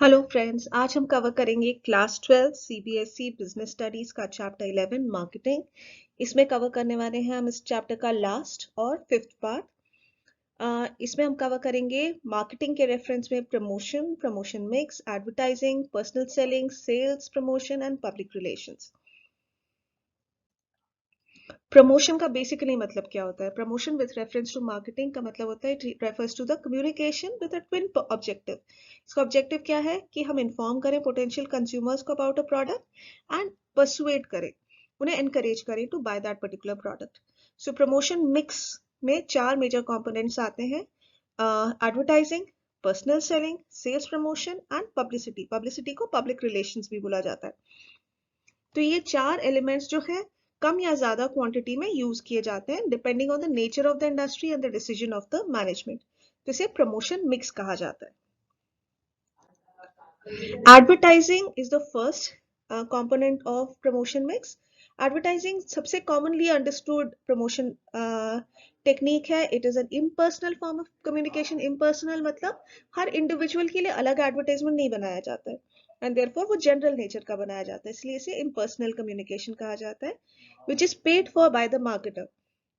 Hello friends, आज हम cover करेंगे क्लास 12 सीबीएसई बिजनेस स्टडीज का चैप्टर 11 मार्केटिंग। इसमें कवर करने वाले हैं हम इस चैप्टर का लास्ट और फिफ्थ पार्ट। इसमें हम कवर करेंगे मार्केटिंग के रेफरेंस में promotion, promotion mix, advertising, personal selling, sales promotion and public relations. Promotion का बेसिकली मतलब क्या होता है? Promotion with reference to marketing का मतलब होता है it refers to the communication with a twin objective. इसका ऑब्जेक्टिव क्या है कि हम इन्फॉर्म करें पोटेंशियल कंज्यूमर्स को about a product and persuade करें, उन्हें एनकरेज करें to buy that particular product. So promotion mix में चार मेजर कंपोनेंट्स आते हैं: advertising, personal selling, sales promotion and publicity. Publicity को पब्लिक रिलेशंस भी बोला जाता है। तो ये चार एलिमेंट्स जो है कम या ज्यादा क्वांटिटी में यूज किए जाते हैं depending on the nature of the industry and the decision of the management. तो इसे प्रमोशन मिक्स कहा जाता है। Advertising is the first component of promotion mix. Advertising सबसे कॉमनली अंडरस्टूड प्रमोशन टेक्निक है। It is an impersonal form of communication. Impersonal मतलब हर individual के लिए अलग एडवर्टाइजमेंट नहीं बनाया जाता है एंड देयरफॉर वो जनरल नेचर का बनाया जाता है, इसलिए इसे इम्पर्सनल कम्युनिकेशन कहा जाता है, which is paid for by the marketer.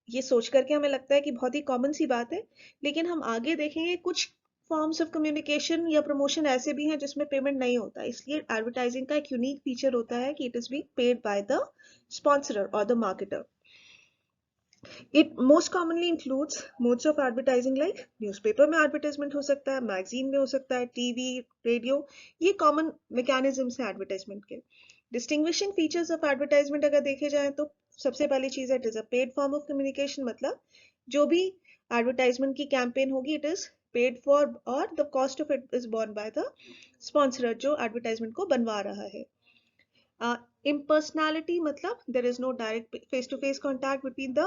ये सोच करके हमें लगता है कि बहुत ही कॉमन सी बात है, लेकिन हम आगे देखेंगे कुछ फॉर्म्स ऑफ कम्युनिकेशन या प्रमोशन ऐसे भी हैं जिसमें पेमेंट नहीं होता। इसलिए एडवर्टाइजिंग का एक यूनिक फीचर होता है कि it is being paid by the sponsorer और the marketer. It most commonly includes modes of advertising like newspaper में advertisement हो सकता है, magazine में हो सकता है, टीवी, रेडियो। ये common mechanisms हैं advertisement के। Distinguishing features of advertisement अगर देखे जाए तो सबसे पहली चीज है, it is a paid form of communication। मतलब जो भी advertisement की campaign होगी, it is paid for और the cost of it is borne by the sponsor जो advertisement को बनवा रहा है। impersonality मतलब there is no direct face to face contact between the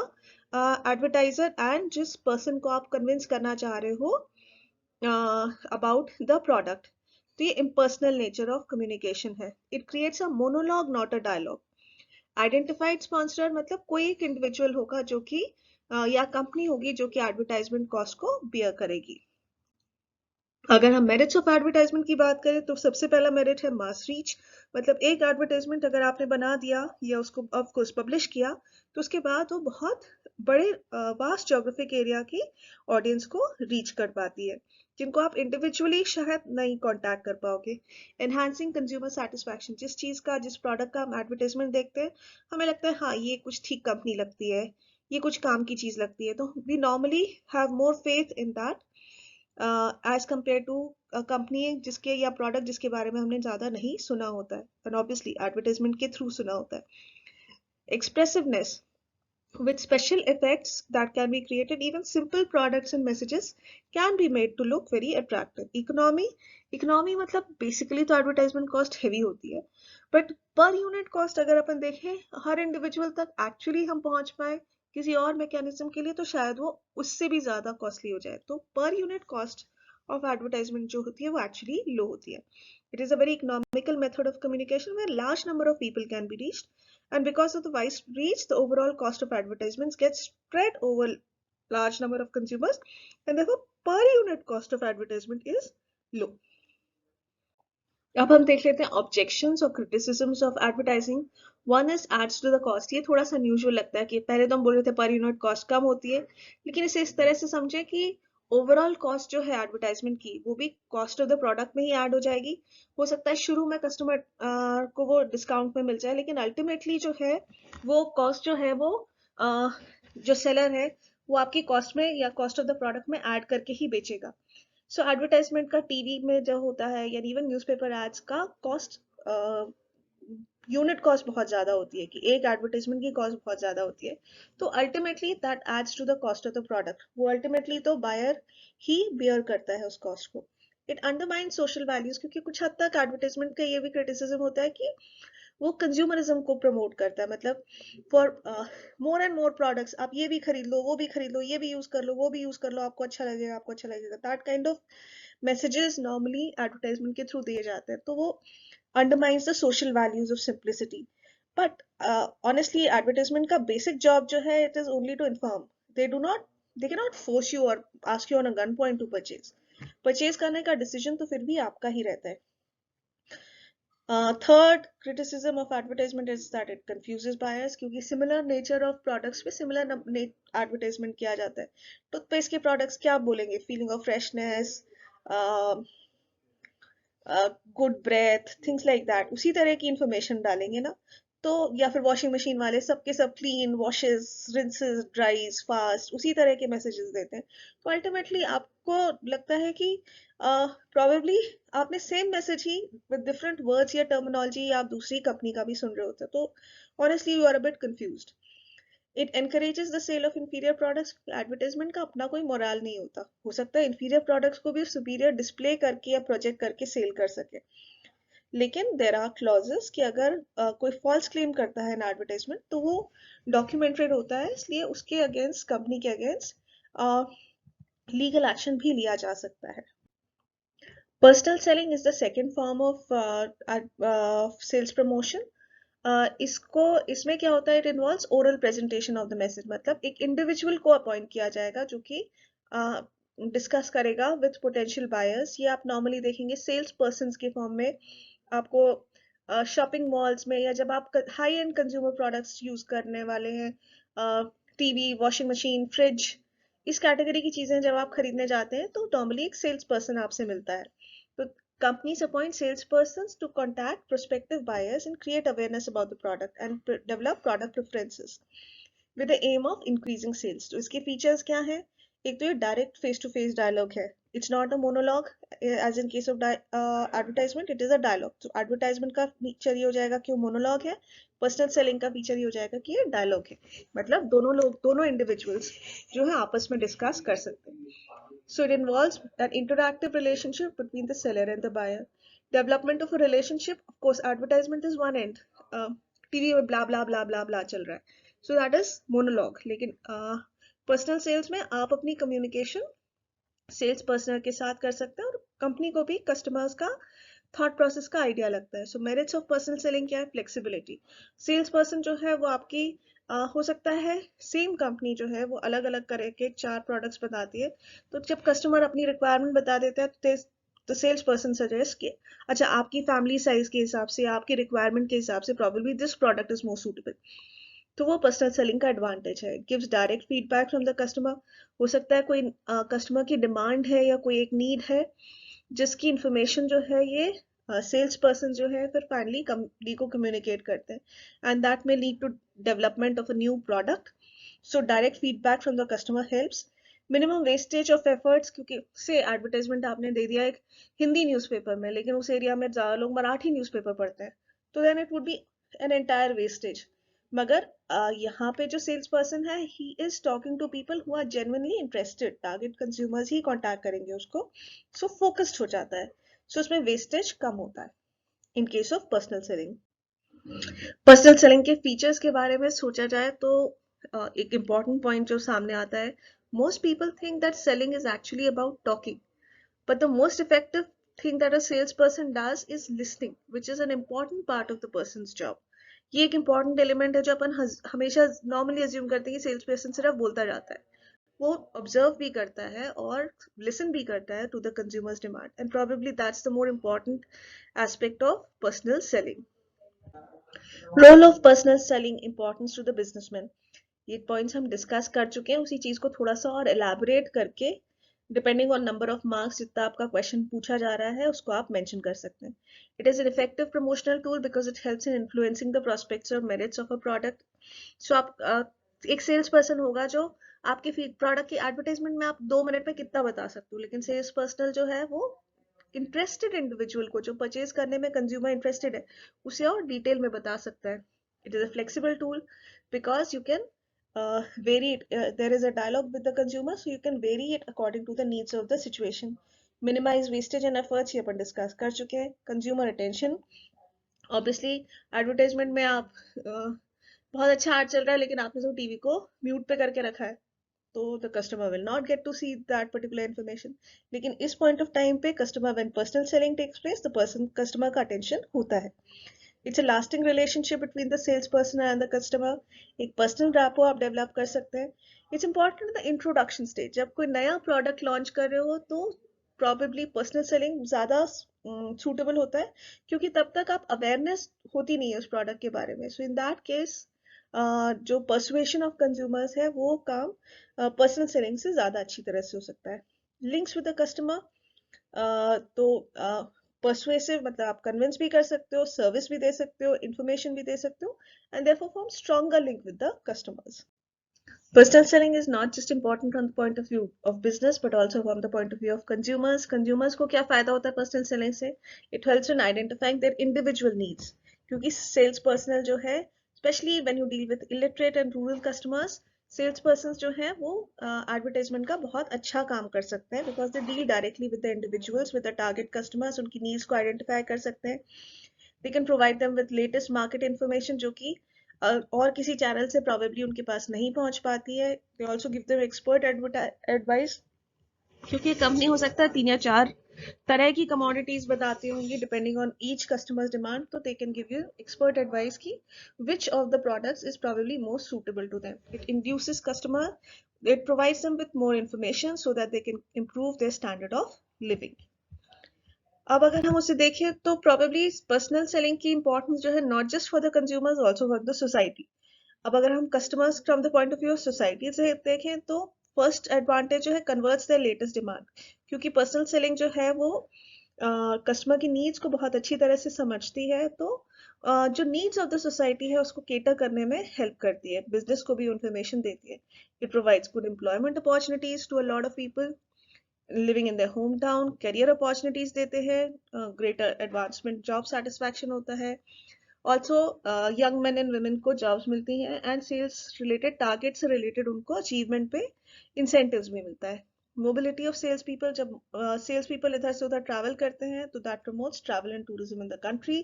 advertiser and जिस person को आप convince करना चाह रहे हो about the product। तो ये impersonal nature of communication है। It creates a monologue not a dialogue। Identified sponsor मतलब कोई एक individual होगा जो कि या कंपनी होगी जो कि advertisement cost को bear करेगी। अगर हम मेरिट्स ऑफ एडवर्टाइजमेंट की बात करें तो सबसे पहला मेरिट है मास रीच। मतलब एक एडवर्टाइजमेंट अगर आपने बना दिया या उसको ऑफ कोर्स पब्लिश किया तो उसके बाद वो बहुत बड़े वास्ट ज्योग्राफिक एरिया की ऑडियंस को रीच कर पाती है, जिनको आप इंडिविजुअली शायद नहीं कांटेक्ट कर पाओगे। एनहांसिंग कंज्यूमर सेटिस्फैक्शन, जिस चीज का जिस प्रोडक्ट का हम एडवर्टाइजमेंट देखते हैं हमें लगता है हाँ ये कुछ ठीक कंपनी लगती है, ये कुछ काम की चीज लगती है, तो we normally have more faith in that as compare to company जिसके या प्रोडक्ट जिसके बारे में हमने ज्यादा नहीं सुना होता है एंड ऑब्वियसली एडवर्टाइजमेंट के थ्रू सुना होता है। एक्सप्रेसिवनेस with special effects that can be created, even simple products and messages can be made to look very attractive। Economy मतलब बेसिकली तो एडवर्टाइजमेंट कॉस्ट हेवी होती है, बट पर यूनिट कॉस्ट अगर अपन देखें हर इंडिविजुअल तक एक्चुअली हम पहुंच पाए किसी और मैकेनिज्म के लिए तो शायद वो उससे भी ज्यादा कॉस्टली हो जाए। तो per unit cost of advertisement जो होती है वो एक्चुअली लो होती है। It is a very economical method of communication where large number of people can be reached, and because of the wide reach the overall cost of advertisements gets spread over large number of consumers and therefore per unit cost of advertisement is low। अब हम देख लेते हैं objections और criticisms of advertising. One is adds to the cost. ये थोड़ा सा unusual लगता है कि पहले तो हम बोल रहे थे पर यूनिट कॉस्ट कम होती है, लेकिन इसे इस तरह से समझे कि ओवरऑल कॉस्ट जो है एडवर्टाइजमेंट की वो भी कॉस्ट ऑफ द प्रोडक्ट में ही ऐड हो जाएगी। हो सकता है शुरू में कस्टमर को वो डिस्काउंट में मिल जाए, लेकिन अल्टीमेटली जो है वो कॉस्ट जो है वो जो सेलर है वो आपकी कॉस्ट में या कॉस्ट ऑफ द प्रोडक्ट में ऐड करके ही बेचेगा। सो एडवर्टाइजमेंट का टीवी में जो होता है या इवन न्यूज़पेपर एड्स का कॉस्ट यूनिट कॉस्ट बहुत ज्यादा होती है कि एक एडवर्टाइजमेंट की कॉस्ट बहुत ज्यादा होती है। तो ultimately that adds to the cost of the product. वो अल्टीमेटली तो बायर ही बियर करता है उस कॉस्ट को। इट अंडरमाइन सोशल वैल्यूज, क्योंकि कुछ हद तक एडवर्टाइजमेंट का ये भी क्रिटिसिज्म होता है कि वो कंज्यूमरिज्म को प्रमोट करता है। मतलब for more and more products आप ये भी खरीद लो, वो भी खरीद लो, ये भी यूज कर लो, वो भी यूज कर लो, आपको अच्छा लगेगा, आपको अच्छा लगेगा। That kind of messages normally advertisement के थ्रू दिए जाते हैं, तो वो undermines the social values of simplicity. But honestly advertisement का बेसिक जॉब जो है it is only to inform. They can not force you or ask you on a gun point to purchase. Purchase करने का decision तो फिर भी आपका ही रहता है। Third criticism of advertisement is that it confuses buyers, क्योंकि similar nature of products पे similar advertisement किया जाता है. टूथपेस्ट के products क्या बोलेंगे? feeling of freshness, uh, good breath, things like that, उसी तरह की इंफॉर्मेशन डालेंगे ना. तो या फिर वॉशिंग मशीन वाले सबके सब क्लीन वॉशेस रिंसेस ड्राइज फास्ट उसी तरह के मैसेजेस देते हैं. तो अल्टीमेटली आपको लगता है कि प्रोबेबली आपने सेम मैसेज ही विद डिफरेंट वर्ड्स या टर्मिनोलॉजी आप दूसरी कंपनी का भी सुन रहे होते. तो honestly you are a bit confused. It encourages the sale of inferior products. Advertisement का अपना कोई मोरल नहीं होता. हो सकता है इंफीरियर प्रोडक्ट्स को भी सुपीरियर डिस्प्ले करके या प्रोजेक्ट करके सेल कर सके. लेकिन देर आर क्लॉजेस कि अगर कोई फॉल्स क्लेम करता है इन एडवर्टाइजमेंट तो वो डॉक्यूमेंटेड होता है, इसलिए उसके अगेंस्ट कंपनी के अगेंस्ट लीगल एक्शन भी लिया जा सकता है. Personal selling is the second form of sales promotion. इसमें क्या होता है? It involves oral presentation of the message. मतलब एक इंडिविजुअल को अपॉइंट किया जाएगा जो कि डिस्कस करेगा विद पोटेंशियल बायर्स. ये आप नॉर्मली देखेंगे सेल्स पर्सन के फॉर्म में आपको शॉपिंग मॉल्स में, या जब आप high and consumer products use करने वाले हैं, टीवी वॉशिंग मशीन फ्रिज, इस कैटेगरी की चीजें जब आप खरीदने जाते हैं तो नॉर्मली एक सेल्स पर्सन आपसे मिलता है. तो companies appoint salespersons to contact prospective buyers and create awareness about the product and develop product preferences with the aim of increasing sales. तो इसके features क्या हैं? एक तो ये direct face to face dialogue है. It's not a monologue as in case of advertisement. It is a dialogue. तो advertisement का feature ये हो जाएगा कि वो monologue है. Personal selling का feature ये हो जाएगा कि ये dialogue है. मतलब दोनों individuals जो है आपस में discuss कर सकते हैं. So it involves an interactive relationship between the seller and the buyer. Development of a relationship, of course, advertisement is one end. TV में blah blah blah blah blah चल रहा है. So that is monologue. लेकिन personal sales में आप अपनी communication sales personal के साथ कर सकते हैं और कंपनी को भी कस्टमर्स का थॉट प्रोसेस का आइडिया लगता है. सो मेरिट्स ऑफ पर्सनल सेलिंग क्या है? फ्लेक्सिबिलिटी. सेल्स पर्सन जो है वो आपकी हो सकता है सेम कंपनी जो है वो अलग अलग करके 4 प्रोडक्ट्स बताती है, तो जब कस्टमर अपनी रिक्वायरमेंट बता देता है तो सेल्स पर्सन सजेस्ट कि अच्छा आपकी फैमिली साइज के हिसाब से आपकी रिक्वायरमेंट के हिसाब से probably this product is more suitable. तो वो पर्सनल सेलिंग का एडवांटेज है. Gives direct feedback from the customer. हो सकता है कोई कस्टमर की डिमांड है या कोई एक नीड है जिसकी इंफॉर्मेशन जो है ये सेल्स पर्सन जो है फिर फाइनली कंपनी को कम्युनिकेट करते हैं, एंड दैट में lead to development of a new product. So direct feedback from the customer helps. Minimum wastage of efforts, क्योंकि से एडवर्टाइजमेंट आपने दे दिया एक हिंदी न्यूज़पेपर में लेकिन उस एरिया में ज़्यादा लोग मराठी न्यूज़पेपर पढ़ते हैं, तो then it would be an entire wastage. मगर यहाँ पे जो सेल्स पर्सन है he is talking to people who are genuinely interested. Target consumers ही कांटेक्ट करेंगे उसको. सो फोकस्ड हो जाता है. सो उसमें वेस्टेज कम होता है इन case of personal selling. Personal selling के फीचर्स के बारे में सोचा जाए तो एक इम्पॉर्टेंट पॉइंट जो सामने आता है, most people think that selling is actually about talking, but the most effective thing that a salesperson does is listening, which is an important part of the person's job. ये एक important element है जो अपन हमेशा normally assume करते हैं कि sales person सिर्फ बोलता जाता है. वो ऑब्जर्व भी करता है और लिसन भी करता है to the consumers demand, and probably that's the more important aspect of personal selling. Role of personal selling importance to the businessman. ये पॉइंट्स हम डिस्कस कर चुके हैं, उसी चीज को थोड़ा सा और एलैबोरेट करके depending on number of marks जितना आपका क्वेश्चन पूछा जा रहा है उसको आप मेंशन कर सकते हैं. It is an effective promotional tool because it helps in influencing the prospects और मेरिट्स ऑफ अ प्रोडक्ट. सो आप एक सेल्स पर्सन होगा जो आपके प्रोडक्ट की एडवर्टाइजमेंट में आप 2 मिनट में कितना बता सकते हो, लेकिन सेल्स पर्सनल जो है वो इंटरेस्टेड इंडिविजुअल को जो परचेज करने में कंज्यूमर इंटरेस्टेड है उसे और डिटेल में बता सकता है. It is a flexible tool because you can vary it. There is a dialogue with the consumer, so you can vary it according to the needs of the situation. Minimize wastage and efforts ये अपन discuss कर चुके हैं. Consumer attention, obviously advertisement में आप बहुत अच्छा ad चल रहा है लेकिन आपने तो टीवी को म्यूट पे करके रखा है तो the customer will not get to see that particular information. लेकिन इस point of time पे customer when personal selling takes place the customer का attention होता है. It's a lasting relationship between the salesperson and the customer. एक personal rapport आप develop कर सकते हैं. It's important in the introduction stage. जब कोई नया product launch कर रहे हो तो प्रॉबेबली पर्सनल सेलिंग ज़्यादा सूटेबल होता है, क्योंकि तब तक आप अवेयरनेस होती नहीं है उस प्रोडक्ट के बारे में. सो इन दैट केस जो परसुएशन ऑफ कंज्यूमर्स है वो काम पर्सनल सेलिंग से ज़्यादा अच्छी तरह से हो सकता है. लिंक्स विद द कस्टमर, तो परसुएसिव मतलब आप कन्विंस भी कर सकते हो, सर्विस भी दे सकते हो, इंफॉर्मेशन भी दे सकते हो, and therefore form stronger link with the customers. Personal selling is not just important from the point of view of business, but also from the point of view of consumers. Consumers को क्या फायदा होता है personal selling से? It helps in identifying their individual needs. क्योंकि sales personnel जो है, especially when you deal with illiterate and rural customers, sales person जो हैं वो एडवर्टाइजमेंट का बहुत अच्छा काम कर सकते हैं, because they deal directly with the individuals, with the target customers, उनकी नीड्स को आइडेंटिफाई कर सकते हैं. They can provide them with latest market information जो कि और किसी चैनल से प्रॉबेबली उनके पास नहीं पहुंच पाती है. They also give them expert advice, क्योंकि कंपनी हो सकता है 3 या 4 तरह की कमोडिटीज बताती होंगी depending on each customers demand. तो they can give you expert advice की which of the products is probably most suitable to them. It induces customer, it provides them with more information so that they can improve their standard of living. अब अगर हम उसे देखें तो probably personal selling की importance जो है not just for the consumers, also for the society. अब अगर हम customers from the point of view of society से देखें तो फर्स्ट एडवांटेज जो है कन्वर्ट्स द लेटेस्ट डिमांड, क्योंकि पर्सनल सेलिंग जो है वो कस्टमर की नीड्स को बहुत अच्छी तरह से समझती है. तो जो नीड्स ऑफ द सोसाइटी है उसको केटर करने में हेल्प करती है, बिजनेस को भी इंफॉर्मेशन देती है. It provides good employment opportunities to a lot of people living in their home town, career opportunities देते हैं, ग्रेटर एडवांसमेंट जॉब सेटिस्फैक्शन होता है. Also young man and women को जॉब्स मिलती हैं, एंड सेल्स रिलेटेड टारगेट से related उनको achievement पे इंसेंटिव्स भी मिलता है. मोबिलिटी ऑफ सेल्स पीपल, जब सेल्स पीपल इधर से उधर ट्रैवल करते हैं तो that promotes travel and tourism in the country.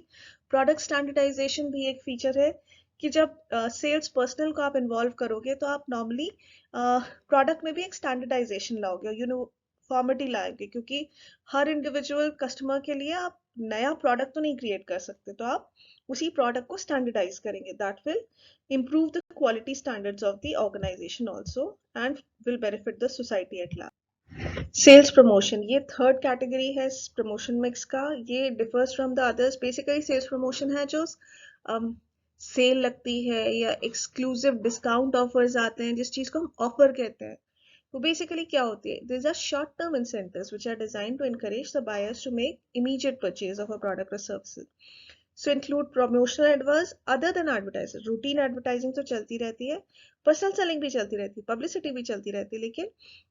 Product standardisation भी एक फीचर है कि जब सेल्स पर्सनल को आप इन्वॉल्व करोगे तो आप नॉर्मली प्रोडक्ट में भी एक स्टैंडर्डाइजेशन लाओगे, यूनिफॉर्मिटी लाओगे, क्योंकि हर इंडिविजुअल कस्टमर के लिए आप नया प्रोडक्ट तो नहीं क्रिएट कर सकते, तो आप उसी प्रोडक्ट को स्टैंडर्डाइज करेंगे. That will improve the quality standards of the organization also and will benefit the society at large. Sales promotion, ये थर्ड कैटेगरी है प्रमोशन मिक्स का. ये differs from the others. Basically sales promotion है जो cell लगती है या exclusive discount offers आते हैं, जिस चीज को हम ऑफर कहते हैं. वो बेसिकली क्या होती है? These are short-term incentives which are designed to encourage the buyers to make immediate purchase of a product or services. So include promotional adverts other than advertising. Routine advertising तो चलती रहती है, पर्सनल सेलिंग भी चलती रहती है, publicity भी चलती रहती है, लेकिन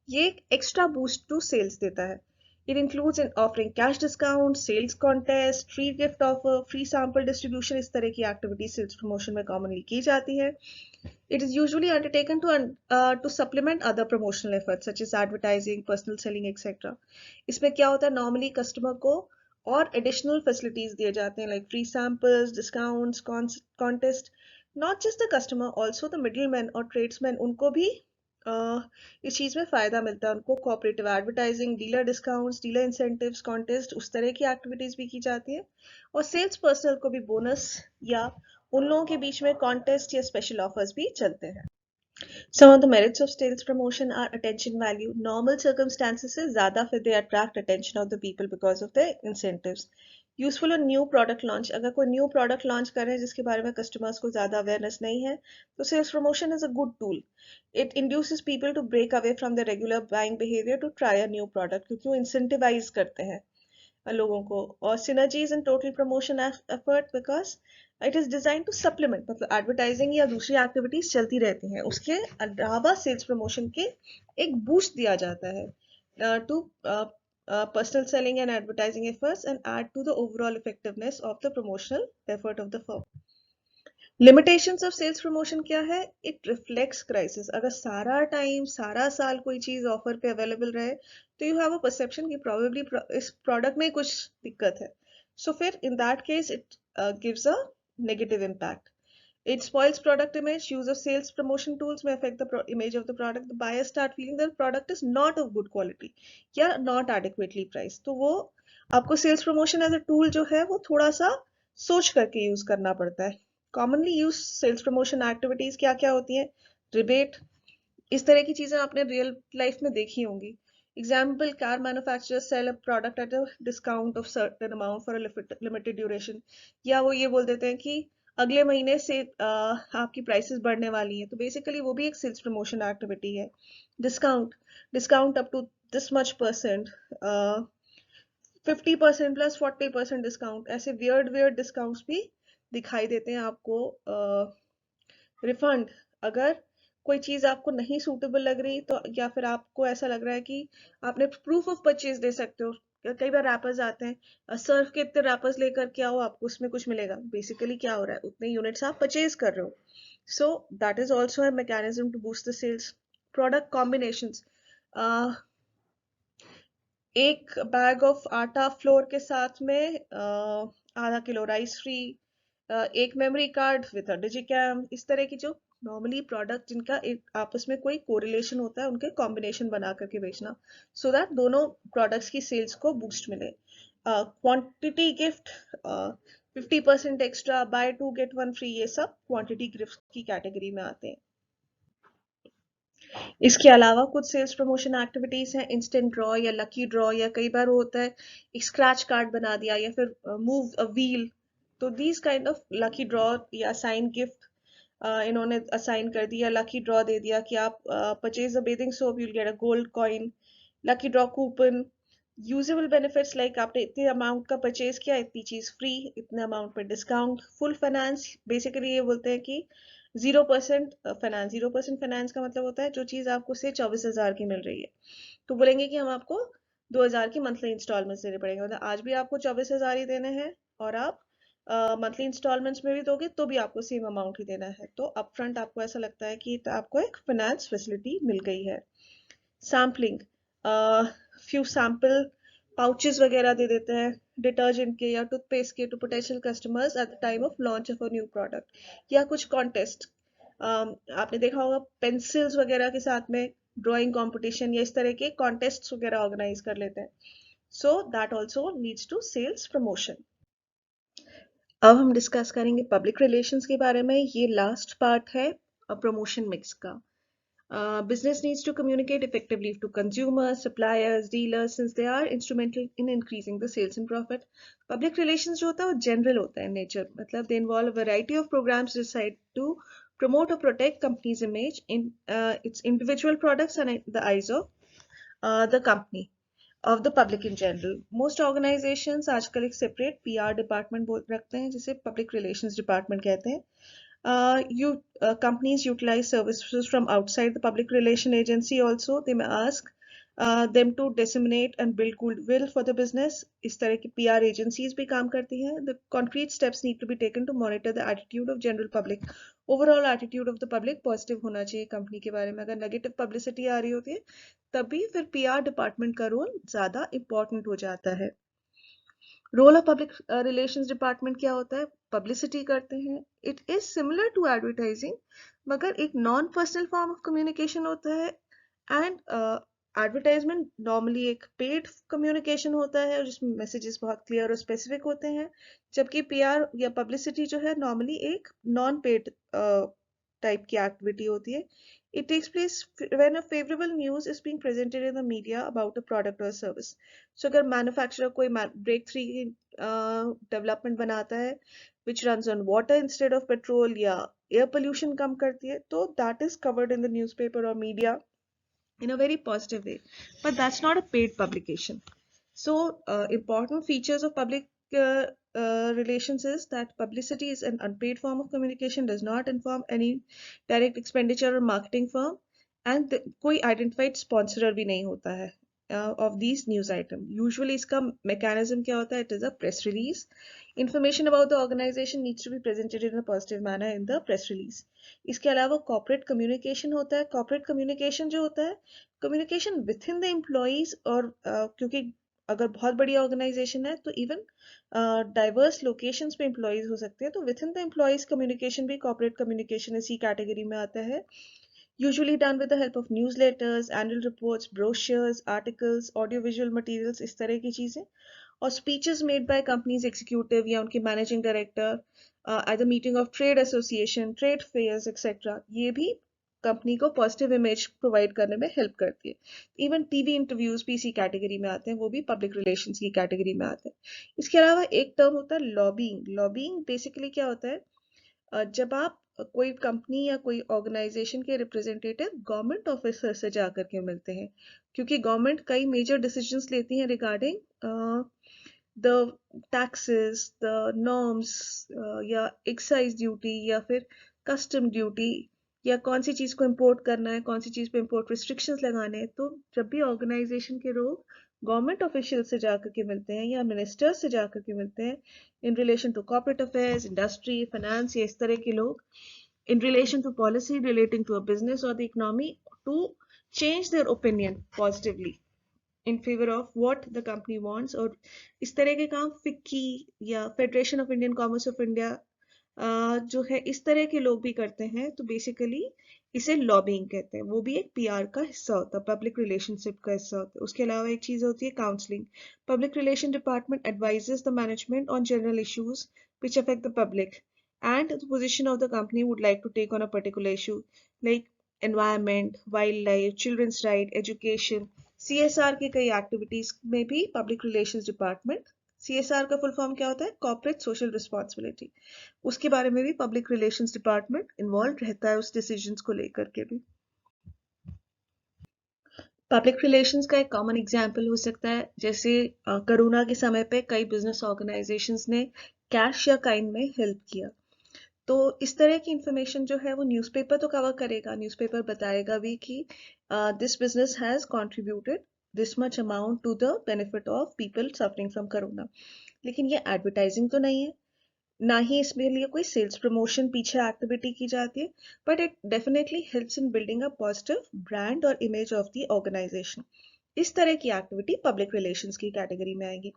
ये एक एक्स्ट्रा बूस्ट टू सेल्स देता है. It includes in offering cash discount, sales contest, free gift offer, free sample distribution. इस तरह की एक्टिविटी सेल्स प्रमोशन में कॉमनली की जाती है. It is usually undertaken to supplement other promotional efforts such as advertising, personal selling, etc. इसमें क्या होता है? नॉर्मली कस्टमर को और एडिशनल फैसिलिटीज दिए जाते हैं, like free samples, discounts, contest. Not just the customer, also the middle man और ट्रेड्समैन, उनको भी इस चीज़ में फ़ायदा मिलता है. उनको cooperative advertising, dealer discounts, dealer incentives, contest, उस तरह की एक्टिविटीज़ भी की जाती है. और सेल्स पर्सनल को भी बोनस या उन लोगों के बीच में कॉन्टेस्ट या स्पेशल ऑफर्स भी चलते हैं. Some of the merits of sales promotion are attention value. Normal circumstances से ज़्यादा फिर they attract attention of the people because of the incentives. Useful on new product launch. अगर कोई new product launch कर रहे हैं जिसके बारे में customers को ज़्यादा awareness नहीं है, तो sales promotion is a good tool. It induces people to break away from the regular buying behavior to try a new product, क्योंकि वो incentivize करते हैं लोगों को. और synergies and total promotion effort because it is design to supplement, मतलब advertising या दूसरी एक्टिविटीज चलती रहती हैं, उसके अलावा सेल्स प्रमोशन के एक बूस्ट दिया जाता है to personal selling and advertising efforts and add to the overall effectiveness of the promotional effort of the firm. Limitations of sales promotion क्या है? It reflects crisis. अगर सारा टाइम सारा साल कोई चीज ऑफर पे अवेलेबल रहे तो यू हैव अ परसेप्शन कि probably इस प्रोडक्ट में कुछ दिक्कत है. So फिर in that case it gives a negative impact. It spoils product image. Use of sales promotion tools may affect the image of the product. The buyers start feeling that the product is not of good quality या not adequately priced. तो वो आपको sales promotion as a tool जो है वो थोड़ा सा सोच करके यूज करना पड़ता है. Commonly used sales promotion activities क्या क्या होती हैं? Rebate, इस तरह की चीजें आपने रियल लाइफ में देखी होंगी. Example, car manufacturers sell a product at a discount of certain amount for a limited duration. या वो ये बोल देते हैं कि अगले महीने से आपकी प्राइसेस बढ़ने वाली है, तो बेसिकली वो भी एक सेल्स प्रमोशन एक्टिविटी है. Discount, discount up to this much percent, 50% plus 40% discount, ऐसे वियर्ड वियर्ड डिस्काउंट्स भी दिखाई देते हैं आपको. रिफंड, अगर कोई चीज आपको नहीं सूटेबल लग रही तो, या फिर आपको ऐसा लग रहा है कि आपने प्रूफ ऑफ परचेज दे सकते हो. कई बार रैपर्स आते हैं, सर्फ के इतने रैपर्स लेकर के आओ, आपको उसमें कुछ मिलेगा. बेसिकली क्या हो रहा है, उतने यूनिट्स आप परचेज कर रहे हो. So that is also a mechanism to boost the sales. Product combinations, एक बैग ऑफ आटा फ्लोर के साथ में आधा किलो राइस फ्री, एक memory card with a digicam, इस तरह की जो नॉर्मली प्रोडक्ट जिनका एक आपस में कोई कोरिलेशन होता है, उनके कॉम्बिनेशन बना करके बेचना, सो दैट दोनों प्रोडक्ट्स की सेल्स को बूस्ट मिले. Quantity gift, 50% extra, buy two get one free, ये सब क्वांटिटी गिफ्ट की कैटेगरी में आते हैं. इसके अलावा कुछ सेल्स प्रमोशन एक्टिविटीज हैं, इंस्टेंट ड्रॉ या लकी ड्रॉ, या कई बार होता है एक स्क्रैच कार्ड बना दिया, या फिर मूव अ व्हील. तो these kind of lucky draw या साइन गिफ्ट इन्होंने असाइन कर दिया, लकी ड्रॉ दे दिया कि आप purchase a bathing soap, you'll get a gold coin, lucky draw coupon. Usable benefits like आपने इतने अमाउंट का परचेज किया, इतनी चीज फ्री, इतने अमाउंट पर डिस्काउंट. फुल फाइनेंस, बेसिकली ये बोलते हैं कि 0% फाइनेंस. 0% फाइनेंस का मतलब होता है जो चीज आपको से 24,000 की मिल रही है, तो बोलेंगे कि हम आपको 2,000 की मंथली इंस्टॉलमेंट्स देने पड़ेंगे. मतलब आज भी आपको 24,000 ही देने हैं, और आप मंथली इंस्टॉलमेंट्स में भी दोगे तो भी आपको सेम अमाउंट ही देना है. तो अपफ्रंट आपको ऐसा लगता है कि तो आपको एक फाइनेंस फैसिलिटी मिल गई है. सैम्पलिंग, फ्यू सैम्पल पाउचेस वगैरह दे देते हैं डिटर्जेंट के या टूथपेस्ट के to potential customers at the time of launch of a new product. या कुछ कॉन्टेस्ट, आपने देखा होगा पेंसिल्स वगैरह के साथ में ड्राइंग कंपटीशन या इस तरह के कॉन्टेस्ट वगैरह ऑर्गेनाइज कर लेते हैं. So that also leads to sales promotion. अब हम डिस्कस करेंगे पब्लिक रिलेशंस के बारे में. ये लास्ट पार्ट है प्रमोशन मिक्स का. Business needs to communicate effectively to consumers, suppliers, dealers, since they are instrumental in increasing the sales and profit. Public relations जो होता है वो general होता है nature, मतलब they involve a variety of programs designed to promote or protect company's image in its individual products and in the eyes of the company, of the public in general. Most organizations आजकल एक separate PR department रखते हैं जिसे public relations department कहते हैं. Companies utilize services from outside the public relation agency also. They may ask them to disseminate and build goodwill for the business. इस तरह की PR agencies भी काम करती हैं. The concrete steps need to be taken to monitor the attitude of general public. Overall attitude of the public positive होना चाहिए company के बारे में. अगर negative publicity आ रही होती है तभी फिर PR डिपार्टमेंट का रोल ज्यादा इम्पोर्टेंट हो जाता है. Role of public relations department क्या होता है? पब्लिसिटी करते हैं. It is similar to advertising, मगर एक non personal form of communication होता है. एंड एडवर्टाइजमेंट नॉर्मली एक पेड कम्युनिकेशन होता है जिसमें मैसेजेस बहुत क्लियर और स्पेसिफिक होते हैं, जबकि पीआर या पब्लिसिटी जो है नॉर्मली एक नॉन पेड टाइप की एक्टिविटी होती है. It takes place when a favorable news is being presented in the media about a product or service. So अगर manufacturer कोई breakthrough development बनाता है which runs on water instead of petrol या air pollution कम करती है, तो that is covered in the newspaper or media in a very positive way. But that's not a paid publication. So important features of public relations is that publicity is an unpaid form of communication, does not inform any direct expenditure or marketing firm, and कोई identified sponsor भी नहीं होता है of these news item. Usually इसका mechanism क्या होता है? It is a press release. Information about the organization needs to be presented in a positive manner in the press release. इसके अलावा corporate communication होता है. Corporate communication जो होता है, communication within the employees, और क्योंकि अगर बहुत बड़ी ऑर्गेनाइजेशन है तो इवन डाइवर्स लोकेशंस पे एम्प्लॉयज हो सकते हैं, तो within the employees communication भी कॉर्पोरेट कम्युनिकेशन इसी कैटेगरी में आता है. Usually done with the help of newsletters, annual reports, brochures, articles, audio visual materials, इस तरह की चीजें. और speeches made by companies executive या उनके managing director at the meeting of trade association, trade fairs etcetera, ये भी कंपनी को पॉजिटिव इमेज प्रोवाइड करने में हेल्प करती है। इवन टीवी इंटरव्यूज भी इसी कैटेगरी में आते हैं, वो भी पब्लिक रिलेशंस की कैटेगरी में आते हैं। इसके अलावा एक टर्म होता है लॉबिंग। लॉबिंग बेसिकली क्या होता है, जब आप कोई कंपनी या कोई ऑर्गेनाइजेशन के रिप्रेजेंटेटिव गवर्नमेंट ऑफिसर से जाकर के मिलते हैं, क्योंकि गवर्नमेंट कई मेजर डिसीजंस लेती हैं regarding the taxes, the norms, या एक्साइज ड्यूटी या फिर कस्टम ड्यूटी, या कौन सी चीज़ को इंपोर्ट करना है, कौन सी चीज़ पे इंपोर्ट रिस्ट्रिक्शंस लगाने हैं। तो जब भी ऑर्गेनाइजेशन के लोग गवर्नमेंट ऑफिशियल से जाकर के मिलते हैं या मिनिस्टर्स से जाकर के मिलते हैं in relation to corporate affairs, industry, finance, या इस तरह के लोग in relation to policy relating to a business or the economy, to change their opinion positively in favor of what the company wants, और इस तरह के काम फिक्की या federation of Indian commerce of India जो है इस तरह के लोग भी करते हैं। तो बेसिकली इसे लॉबिंग कहते हैं। वो भी एक पीआर का हिस्सा होता है, पब्लिक रिलेशनशिप का हिस्सा होता है। उसके अलावा एक चीज होती है counselling. Public relation department advises the management on general issues which affect the public and the position of the company would like to take on a particular issue like environment, wildlife, children's right, education, CSR के कई activities में भी public relations department, CSR का full form क्या होता है, corporate social responsibility, उसके बारे में भी पब्लिक रिलेशंस डिपार्टमेंट इन्वॉल्व रहता है उस डिसीजंस को लेकर के भी। पब्लिक रिलेशंस का एक कॉमन एग्जाम्पल हो सकता है, जैसे कोरोना के समय पे कई बिजनेस ऑर्गेनाइजेशंस ने कैश या काइंड में हेल्प किया। तो इस तरह की इंफॉर्मेशन जो है वो न्यूज़पेपर तो कवर करेगा, न्यूज़पेपर बताएगा भी कि this business has contributed this much amount to the benefit of people suffering from corona. लेकिन ये एडवर्टाइजिंग तो नहीं है, ना ही इसमें लिए कोई सेल्स प्रमोशन पीछे एक्टिविटी की जाती है, but it definitely helps in building a positive brand और इमेज ऑफ द ऑर्गेनाइजेशन। इस तरह की एक्टिविटी पब्लिक रिलेशंस की कैटेगरी में आएगी।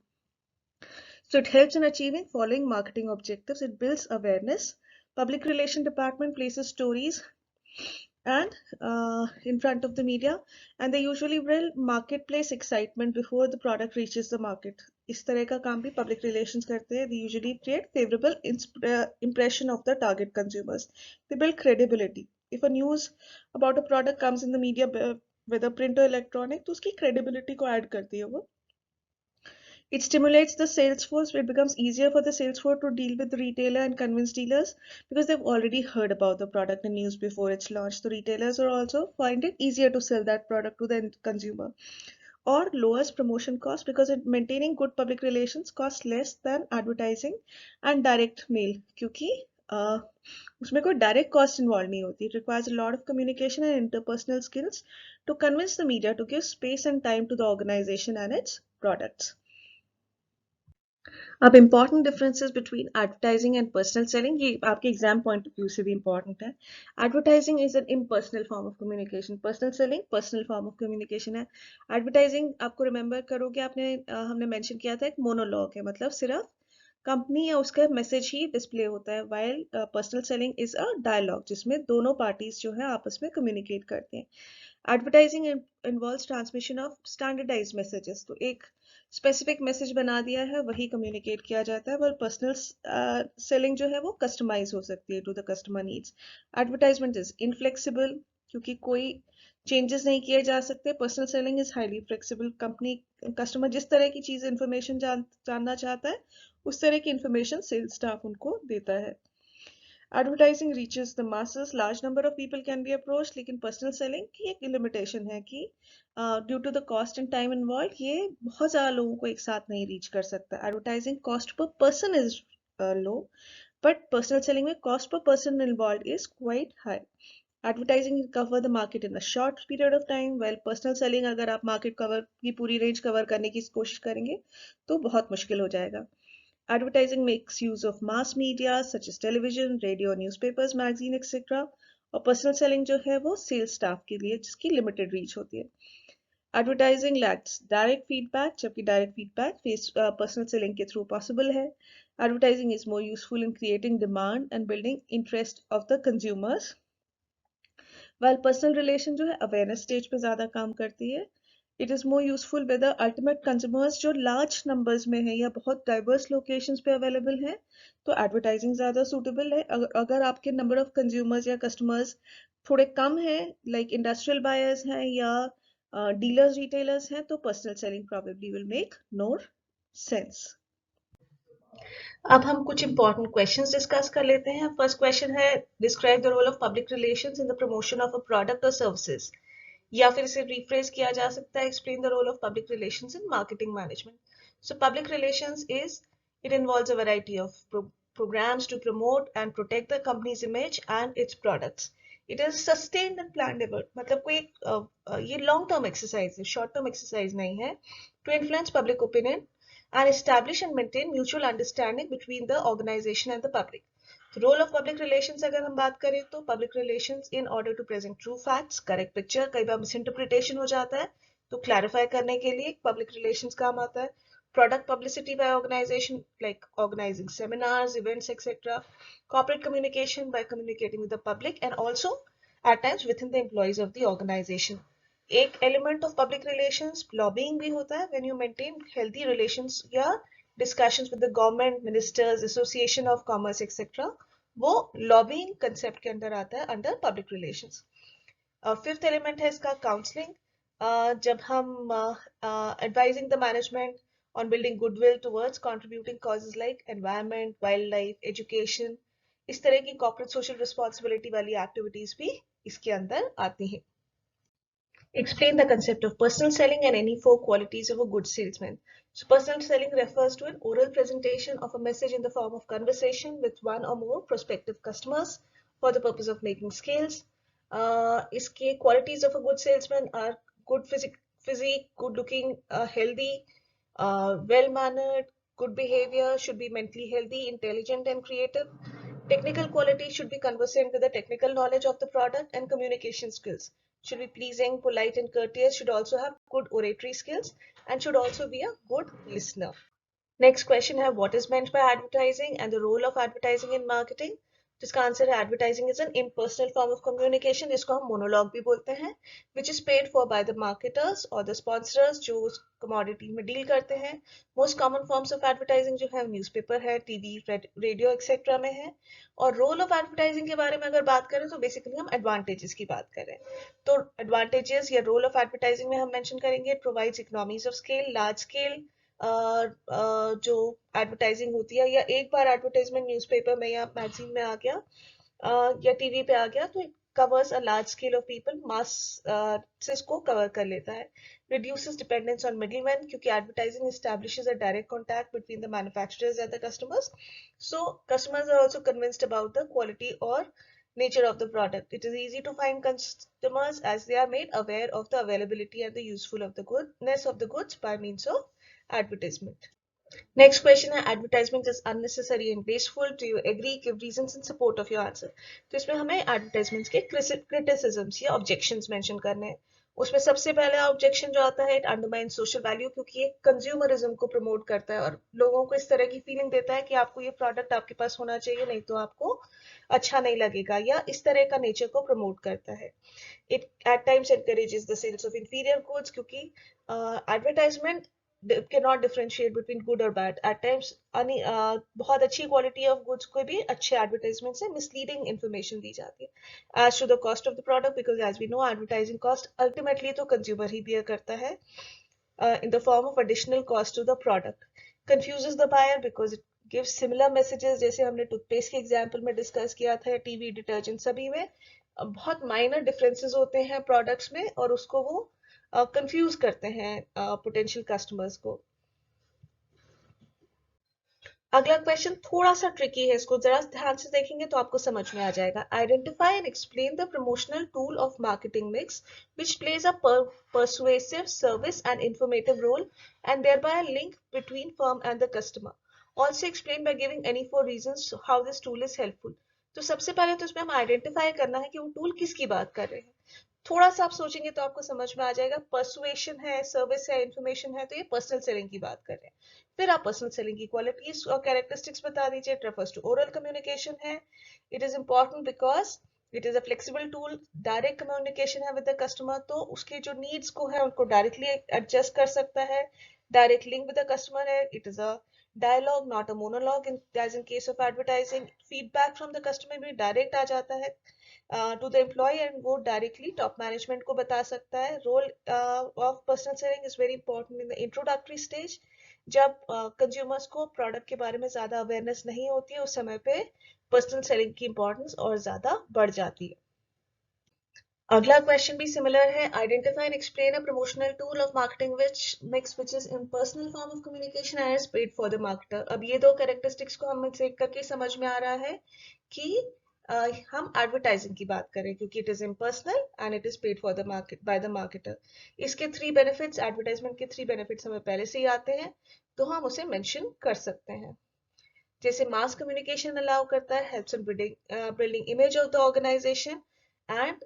So it helps in achieving following marketing objectives. It builds awareness. Public relation department places stories and in front of the media, and they usually build marketplace excitement before the product reaches the market. इस तरह का काम भी public relations करते हैं. They usually create favorable impression of the target consumers. They build credibility. If a news about a product comes in the media, whether print or electronic, तो उसकी credibility को add करती है वो. It stimulates the sales force. It becomes easier for the sales force to deal with the retailer and convince dealers because they've already heard about the product in news before it's launched. The retailers will also find it easier to sell that product to the end consumer. Or lowers promotion cost because maintaining good public relations costs less than advertising and direct mail, क्योंकि उसमें कोई direct cost involved नहीं होती. It requires a lot of communication and interpersonal skills to convince the media to give space and time to the organization and its products. अब important differences between advertising and personal selling, ये आपके exam point of view से भी important है। Advertising is an impersonal form of communication, personal selling personal form of communication है। Advertising आपको remember करोगे, हमने मेंशन किया था एक मोनोलॉग है, मतलब सिर्फ कंपनी या उसका मैसेज ही डिस्प्ले होता है, while personal selling is a dialogue जिसमें दोनों पार्टीज जो है आपस में कम्युनिकेट करते हैं। Advertising involves transmission of standardised messages, तो एक स्पेसिफिक मैसेज बना दिया है वही कम्युनिकेट किया जाता है। वह पर्सनल सेलिंग जो है वो कस्टमाइज हो सकती है to the customer needs. Advertisement is inflexible, क्योंकि कोई चेंजेस नहीं किए जा सकते। Personal selling is highly flexible, company customer जिस तरह की चीज इंफॉर्मेशन जानना चाहता है उस तरह की इंफॉर्मेशन सेल्स स्टाफ उनको देता है। Advertising reaches the masses, large number of people can be approach, लेकिन पर्सनल सेलिंग की एक लिमिटेशन है कि due to the cost and time involve ये बहुत ज़्यादा लोगों को एक साथ नहीं रीच कर सकता। Advertising cost per person is low, but personal selling में cost per person involve is quite high. Advertising cover the market in a short period of time, well personal selling अगर आप मार्केट कवर की पूरी range cover करने की कोशिश करेंगे तो बहुत मुश्किल हो जाएगा। Advertising makes use of mass media such as television, radio, newspapers, magazine, etc. और पर्सनल सेलिंग जो है वो सेल्स स्टाफ के लिए जिसकी लिमिटेड रीच होती है। एडवर्टाइजिंग लैक्स डायरेक्ट फीडबैक, जबकि डायरेक्ट फीडबैक पर्सनल सेलिंग के थ्रू पॉसिबल है। Advertising is more useful in creating demand and building interest of the consumers, while personal relation जो है अवेयरनेस स्टेज पे ज्यादा काम करती है। It is more useful with the ultimate consumers जो लार्ज नंबर्स में है या बहुत डाइवर्स लोकेशंस पे अवेलेबल है, तो एडवर्टाइजिंग ज़्यादा सूटेबल है। अगर आपके नंबर ऑफ कंज्यूमर्स या कस्टमर्स थोड़े कम हैं, लाइक इंडस्ट्रियल बायर्स हैं या डीलर्स रिटेलर्स हैं, तो personal selling probably will make more sense. अब हम कुछ इंपॉर्टेंट क्वेश्चंस डिस्कस कर लेते हैं। फर्स्ट क्वेश्चन है, describe the role of public relations in the promotion of a product और सर्विसेज, या फिर इसे रिफ्रेज किया जा सकता है, explain the role of public relations in marketing management. So public relations is, it involves a variety of programs to promote and protect the company's image and its products. It is sustained and planned effort. मतलब कोई ये long term exercise है, short term exercise नहीं है, to influence public opinion and establish and maintain mutual understanding between the organization and the public. The role of public relations अगर हम बात करें तो public relations in order to present true facts, correct picture, कई बार misinterpretation हो जाता है तो clarify करने के लिए public relations काम आता है. Product publicity by organization like organizing seminars, events, etc. Corporate communication by communicating with the public and also at times within the employees of the organization. एक element of public relations lobbying भी होता है, when you maintain healthy relations या discussions with the government, ministers, association of commerce etcetera, वो lobbying concept के अंदर आता है under public relations. Fifth element है इसका काउंसलिंग, जब हम advising the management on building goodwill towards contributing causes like environment, wildlife, education, इस तरह की कॉर्पोरेट सोशल रिस्पॉन्सिबिलिटी वाली एक्टिविटीज भी इसके अंदर आती हैं. Explain the concept of personal selling and any four qualities of a good salesman. So personal selling refers to an oral presentation of a message in the form of conversation with one or more prospective customers for the purpose of making sales. Iske qualities of a good salesman are good physique, good looking, healthy, well-mannered, good behavior, should be mentally healthy, intelligent and creative. Technical quality should be conversant with the technical knowledge of the product, and communication skills should be pleasing, polite and courteous, should also have good oratory skills, and should also be a good listener. Next question है, what is meant by advertising and the role of advertising in marketing? जिसका answer है, advertising is an impersonal form of communication, इसको हम monologue भी बोलते हैं, which is paid for by the marketers और the sponsors जो उस कमोडिटी में डील करते हैं. Most common forms of advertising जो है न्यूज़पेपर है, टीवी, रेडियो एक्सेट्रा में है. और रोल ऑफ एडवर्टाइजिंग के बारे में अगर बात करें तो बेसिकली हम एडवांटेजेस की बात करें तो एडवांटेजेस या रोल ऑफ एडवर्टाइजिंग में हम मेंशन करेंगे, provides economies of scale, large scale जो एडवर्टाइजिंग होती है, या एक बार एडवर्टाइजमेंट न्यूज़पेपर में या मैगजीन में आ गया या टीवी पे आ गया तो it covers a large scale of people, mass को कवर कर लेता है. reduces dependence on middlemen क्योंकि advertising establishes a direct contact between the manufacturers and the customers, so customers are also convinced about the quality or nature of the product. It is easy to find customers as they are made aware of the availability and the useful of the goodness of the goods by means of advertisement. Next question है, advertisement is unnecessary and wasteful. Do you agree? Give reasons in support of your answer. तो इसमें हमें advertisements के criticisms या objections mention करने हैं. उसमें सबसे पहले ऑब्जेक्शन जो आता है, इट अंडरमाइन सोशल वैल्यू, क्योंकि ये कंज्यूमरिज्म को प्रमोट करता है और लोगों को इस तरह की फीलिंग देता है कि आपको ये प्रोडक्ट आपके पास होना चाहिए, नहीं तो आपको अच्छा नहीं लगेगा, या इस तरह का नेचर को प्रमोट करता है. It at times encourages the sales of inferior goods क्योंकि advertisement cannot differentiate between good or bad. At times बहुत अच्छी क्वालिटी ऑफ गुड्स को भी अच्छे एडवर्टाइजमेंट से मिसलीडिंग इन्फॉर्मेशन दी जाती है. As to the cost of the product, because as we know advertising cost ultimately तो कंज्यूमर ही बियर करता है in the form of additional cost to the product. Confuses the buyer because it gives similar messages, जैसे हमने toothpaste के example में discuss किया था, टीवी, डिटर्जेंट, सभी में बहुत माइनर डिफरेंसेस होते हैं प्रोडक्ट्स में और उसको वो कंफ्यूज करते हैं पोटेंशियल कस्टमर्स को. अगला क्वेश्चन थोड़ा सा ट्रिकी है, इसको जरा ध्यान से देखेंगे तो आपको समझ में आ जाएगा. Identify and explain the promotional tool of marketing mix which plays a persuasive service and informative role and thereby a link between firm and the customer. Also explain by giving any four reasons how this tool is helpful. तो सबसे पहले तो इसमें हम identify करना है कि वो टूल किसकी बात कर रहे हैं. थोड़ा सा आप सोचेंगे तो आपको समझ में आ जाएगा. पर्सुएशन है, सर्विस है, इंफॉर्मेशन है, तो ये पर्सनल सेलिंग की बात कर रहे हैं. फिर आप पर्सनल सेलिंग की क्वालिटीज और कैरेक्टरिस्टिक्स बता दीजिए. It refers to oral communication है. It is important because it is a flexible tool, direct communication है विद द कस्टमर, तो उसके जो नीड्स को है उनको डायरेक्टली एडजस्ट कर सकता है, direct link with the customer है, it is a dialogue not a monologue in as in case of advertising, feedback from the customer भी डायरेक्ट आ जाता है टू द एम्प्लॉय एंड वो डायरेक्टली टॉप मैनेजमेंट को बता सकता है। Role of personal selling is very important in the introductory stage, जब कंज्यूमर्स को प्रोडक्ट के बारे में ज्यादा अवेयरनेस नहीं होती है, उस समय पे पर्सनल सेलिंग की इंपॉर्टेंस और ज्यादा बढ़ जाती है। अगला क्वेश्चन भी सिमिलर है, identify and explain a promotional tool of marketing which is impersonal form of communication and is paid for the marketer। अब ये दो कैरेक्टरिस्टिक्स को हम देख करके समझ में आ रहा है कि हम एडवर्टाइजिंग की बात करें, क्योंकि it is impersonal and it is paid for the market by the marketer. इसके 3 बेनिफिट्स, एडवर्टाइजमेंट के 3 बेनिफिट्स हमें पहले से ही आते हैं, तो हम उसे मेंशन कर सकते हैं। जैसे मास कम्युनिकेशन अलाउ करता है, helps in building image of the organisation and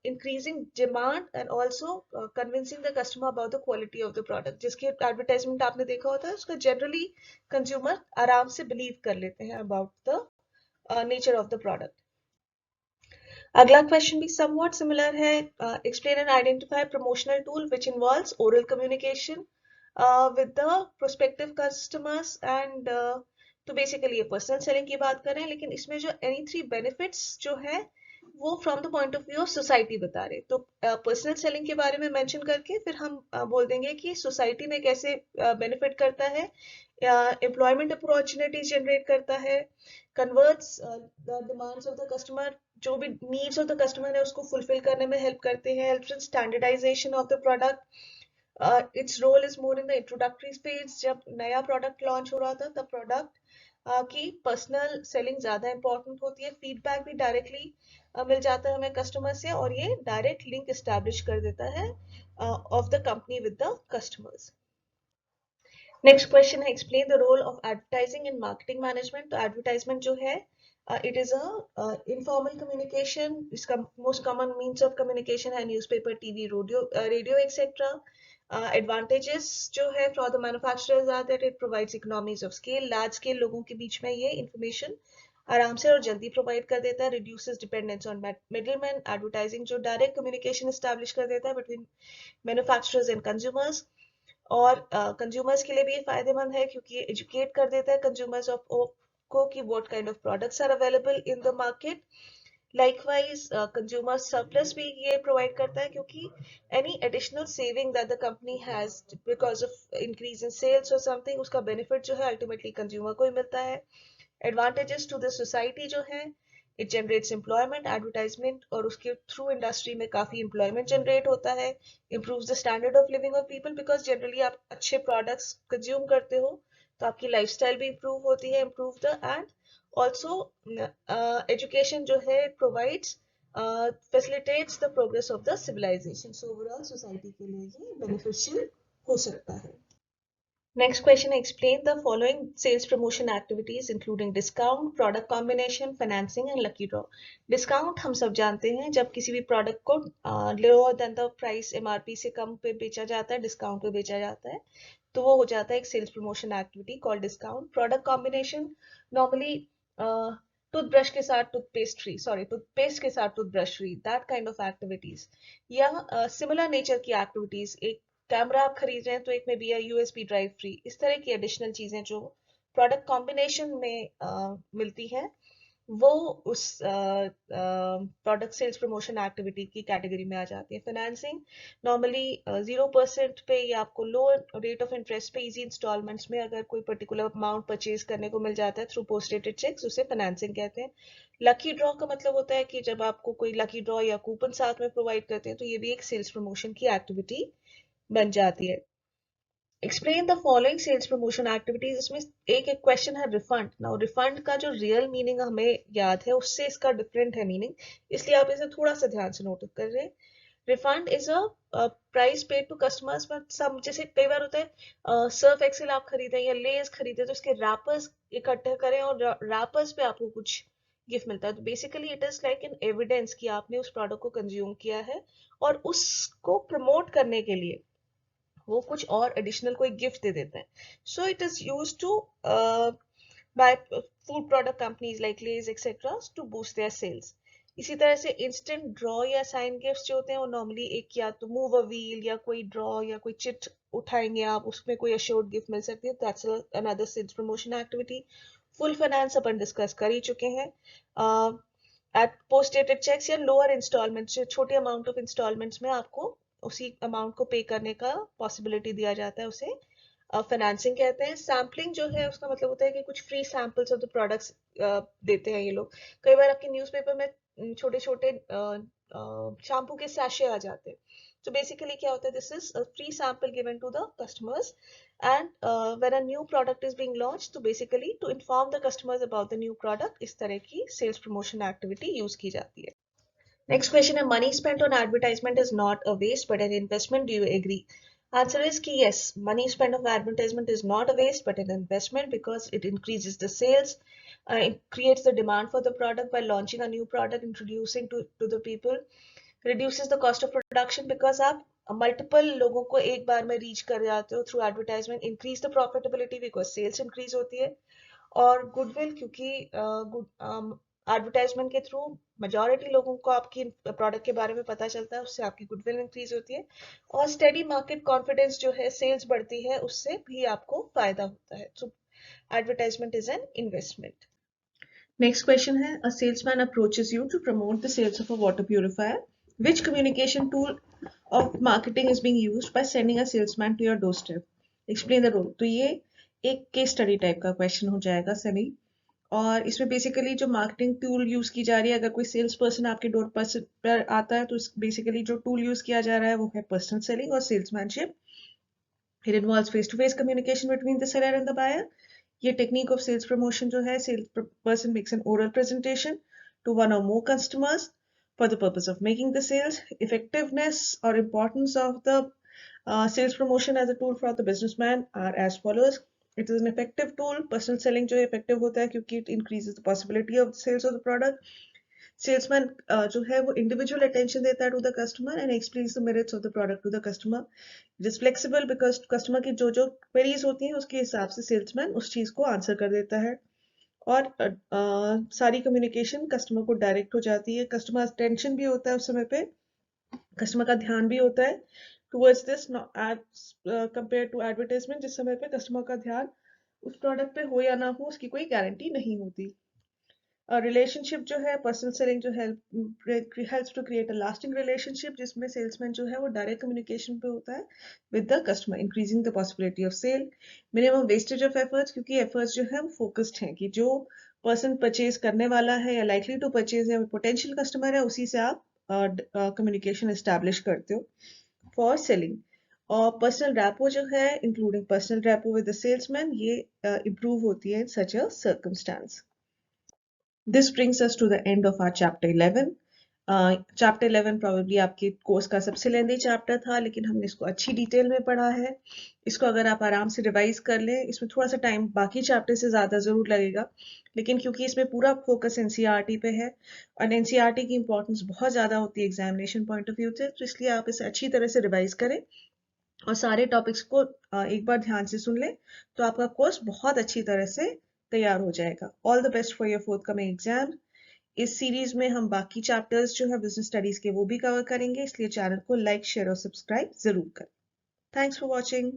increasing demand and also convincing the customer about the quality of the product। जिसकी एडवर्टाइजमेंट आपने देखा होता है उसका जनरली कंज्यूमर आराम से बिलीव कर लेते हैं about the nature of the product. अगला क्वेश्चन भी somewhat similar है, explain and identify promotional tool which involves oral communication with the prospective customers and तो बेसिकली ये पर्सनल सेलिंग की बात कर रहे हैं, लेकिन इसमें जो एनी 3 बेनिफिट्स जो है वो from the point of view of society बता रहे, तो पर्सनल सेलिंग के बारे में मेंशन करके फिर हम बोल देंगे कि सोसाइटी में कैसे बेनिफिट करता है, एम्प्लॉयमेंट अपॉर्चुनिटीज जनरेट करता है, converts the demands of the customer, जो भी नीड्स ऑफ द कस्टमर है उसको फुलफिल करने में हेल्प करते हैं, helps in standardisation of the product. Its role is more in the introductory stage, जब नया प्रोडक्ट लॉन्च हो रहा था तब प्रोडक्ट की पर्सनल सेलिंग ज्यादा इंपॉर्टेंट होती है, फीडबैक भी डायरेक्टली मिल जाता है हमें कस्टमर से, और ये डायरेक्ट लिंक एस्टैब्लिश कर देता है of the company with the customers. Next question है, explain the role of advertising in marketing management. तो एडवर्टाइजमेंट जो है it is a informal communication, इसका most common means of communication है newspaper, TV, radio etcetera. Advantages जो है for the manufacturers are that it provides economies of scale, large scale लोगों के बीच में ये इंफॉर्मेशन आराम से और जल्दी प्रोवाइड कर देता है, reduces dependence on middleman. Advertising जो डायरेक्ट कम्युनिकेशन एस्टैब्लिश कर देता है बिटवीन मैन्युफैक्चरर्स एंड कंज्यूमर्स, और कंज्यूमर्स के लिए भी ये फायदेमंद है क्योंकि ये एजुकेट कर देता है कंज्यूमर्स ऑफ को कि what kind of products are available in the market. Likewise consumer surplus भी ये प्रोवाइड करता है, क्योंकि any additional saving that the company has because of increase in sales और समथिंग, उसका बेनिफिट जो है अल्टीमेटली कंज्यूमर को ही मिलता है। एडवांटेजेस टू द सोसाइटी जो है, इट जनरेट्स एम्प्लॉयमेंट, एडवर्टाइजमेंट और उसके थ्रू इंडस्ट्री में काफी एम्प्लॉयमेंट जनरेट होता है, improves the standard of living of people, because generally आप अच्छे प्रोडक्ट्स कंज्यूम करते हो तो आपकी लाइफस्टाइल भी इम्प्रूव होती है, improve the end also education जो है provides facilitates the progress of the civilization, so overall society के लिए ये beneficial हो सकता है। Next question, explain the following sales promotion activities including discount, product combination, financing and lucky draw। Discount हम सब जानते हैं, जब किसी भी प्रोडक्ट को lower than the price MRP से कम पे बेचा जाता है, डिस्काउंट पे बेचा जाता है, तो वो हो जाता है एक sales promotion activity called discount. Product combination normally toothbrush के साथ टूथपेस्ट फ्री, सॉरी टूथपेस्ट के साथ toothbrush free, that kind of activities, या सिमिलर नेचर की एक्टिविटीज, एक कैमरा आप खरीद रहे हैं तो एक में भी है यूएसबी ड्राइव फ्री, इस तरह की एडिशनल चीजें जो प्रोडक्ट कॉम्बिनेशन में मिलती है वो उस प्रोडक्ट सेल्स प्रमोशन एक्टिविटी की कैटेगरी में आ जाती है। फाइनेंसिंग नॉर्मली 0% पे या आपको लो रेट ऑफ इंटरेस्ट पे इजी इंस्टॉलमेंट्स में अगर कोई पर्टिकुलर अमाउंट परचेज करने को मिल जाता है थ्रू पोस्ट डेटेड चेक्स, उसे फाइनेंसिंग कहते हैं। लकी ड्रॉ का मतलब होता है कि जब आपको कोई लकी ड्रॉ या कूपन साथ में प्रोवाइड करते हैं तो ये भी एक सेल्स प्रमोशन की एक्टिविटी बन जाती है। Explain the following sales promotion activities, इसमें एक क्वेश्चन है रिफंड। नाउ रिफंड का जो रियल मीनिंग हमें याद है उससे इसका डिफरेंट है मीनिंग, इसलिए आप इसे थोड़ा सा ध्यान से नोट कर रहे हैं। Refund is a price paid to customers, but सब जैसे कई बार होता है सर्फ एक्सेल आप खरीदें या लेस खरीदें तो इसके रैपर्स इकट्ठे करें और रैपर्स पे आपको कुछ गिफ्ट मिलता है, तो basically it is like an evidence कि आपने उस प्रोडक्ट को कंज्यूम किया है और उसको प्रमोट करने के लिए वो कुछ और एडिशनल कोई गिफ्ट दे देते हैं। So it is use to buy food product companies like Lay's etcetera to boost their sales. इसी तरह से इंस्टेंट ड्रॉ या साइन गिफ्ट्स जो होते हैं वो नॉर्मली एक या तो मूव अ व्हील या कोई ड्रॉ या कोई चिट उठाएंगे आप, उसमें कोई अश्योर्ड गिफ्ट मिल सकती है, that's another sales promotion activity. Full finance अपन डिस्कस कर ही चुके हैं। एट पोस्ट डेटेड चेक्स या लोअर इंस्टॉलमेंट्स, छोटे अमाउंट ऑफ इंस्टॉलमेंट्स में आपको उसी अमाउंट को पे करने का पॉसिबिलिटी दिया जाता है, उसे फाइनेंसिंग कहते हैं। सैम्पलिंग जो है उसका मतलब होता है कि कुछ free samples of the products देते हैं ये लोग। कई बार आपके न्यूज़पेपर में छोटे छोटे शैम्पू के सैशे आ जाते हैं, तो बेसिकली क्या होता है, this is a free sample given to the customers and when a new product is being launch, तो basically to inform the customers about the new product, इस तरह की सेल्स प्रमोशन एक्टिविटी यूज की जाती है। Next question है, money spent on advertisement is not a waste but an investment. Do you agree? Answer is ki yes, money spent on advertisement is not a waste but an investment because it increases the sales, it creates the demand for the product by launching a new product, introducing to the people, reduces the cost of production because आप multiple लोगों को एक बार में reach कर जाते हो through advertisement, increase the profitability because sales increase होती है, और गुडविल क्योंकि एडवर्टाइजमेंट के थ्रू मेजॉरिटी लोगों को आपकी प्रोडक्ट के बारे में पता चलता है, उससे आपकी गुडविल इंक्रीज होती है, और स्टेडी मार्केट कॉन्फिडेंस जो है, सेल्स बढ़ती है, उससे भी आपको फायदा होता है। So advertisement is an investment. Next question है, a salesman approaches you to promote the sales of a water purifier, which communication tool of marketing is being used by sending a salesman to your doorstep? Explain the role. तो ये एक case study type का question हो जाएगा semi, और इसमें basically जो marketing tool use की जा रही है, अगर कोई सेल्स पर्सन आपके डोर पर आता है तो बेसिकली जो टूल यूज किया जा रहा है वो है पर्सनल सेलिंग और salesmanship. It involves face to face communication between the seller and the buyer. ये टेक्निक ऑफ सेल्स प्रमोशन जो है, sales person makes an oral presentation to one और more customers for the purpose of making the sales. Effectiveness or importance of the sales promotion as a tool for the businessman are as follows. It is an effective tool. Personal selling जो effective होता है क्योंकि it increases the possibility of the sales of the product. Salesman जो है वो individual attention देता है to the customer and explains the merits of the product to the customer. It is flexible because customer की जो जो queries होती हैं उसके हिसाब से salesman उस चीज को answer कर देता है, और सारी कम्युनिकेशन कस्टमर को डायरेक्ट हो जाती है, कस्टमर अटेंशन भी होता है उस समय पे, कस्टमर का ध्यान भी होता है towards this compare to advertisement, जिस समय पे कस्टमर का ध्यान उस प्रोडक्ट पे हो या ना हो उसकी कोई गारंटी नहीं होती। रिलेशनशिप जो है, पर्सनल सेलिंग जो helps to create a lasting relationship, जिसमें सेल्समैन जो है वो डायरेक्ट कम्युनिकेशन पे होता है with the customer, increasing the possibility of sale. Minimum wastage of efforts, क्योंकि एफर्ट्स जो है वो फोकस्ड हैं कि जो पर्सन परचेज करने वाला है या लाइकली टू परचेज है, पोटेंशियल कस्टमर है, उसी से आप कम्युनिकेशन एस्टैब्लिश करते हो फॉर सेलिंग। और पर्सनल रैपो जो है, including personal rapport with the salesman, ये इम्प्रूव होती है इन सच अ circumstance. This brings us to the end of our chapter 11. Chapter 11 probably आपके कोर्स का सबसे लेंदी चैप्टर था, लेकिन हमने इसको अच्छी डिटेल में पढ़ा है। इसको अगर आप आराम से रिवाइज कर लें, इसमें थोड़ा सा टाइम बाकी चैप्टर से ज़्यादा ज़रूर लगेगा, लेकिन क्योंकि इसमें पूरा फोकस एनसीईआरटी पे है और एनसीईआरटी की इंपॉर्टेंस बहुत ज़्यादा होती है एग्जामिनेशन पॉइंट ऑफ व्यू से, तो इसलिए आप इसे अच्छी तरह से रिवाइज करें और सारे टॉपिक्स को एक बार ध्यान से सुन लें, तो आपका कोर्स बहुत अच्छी तरह से तैयार हो जाएगा। All the best for your fourth coming exam. इस सीरीज में हम बाकी चैप्टर्स जो है बिजनेस स्टडीज के वो भी कवर करेंगे, इसलिए चैनल को लाइक, शेयर और सब्सक्राइब जरूर करें। Thanks for watching.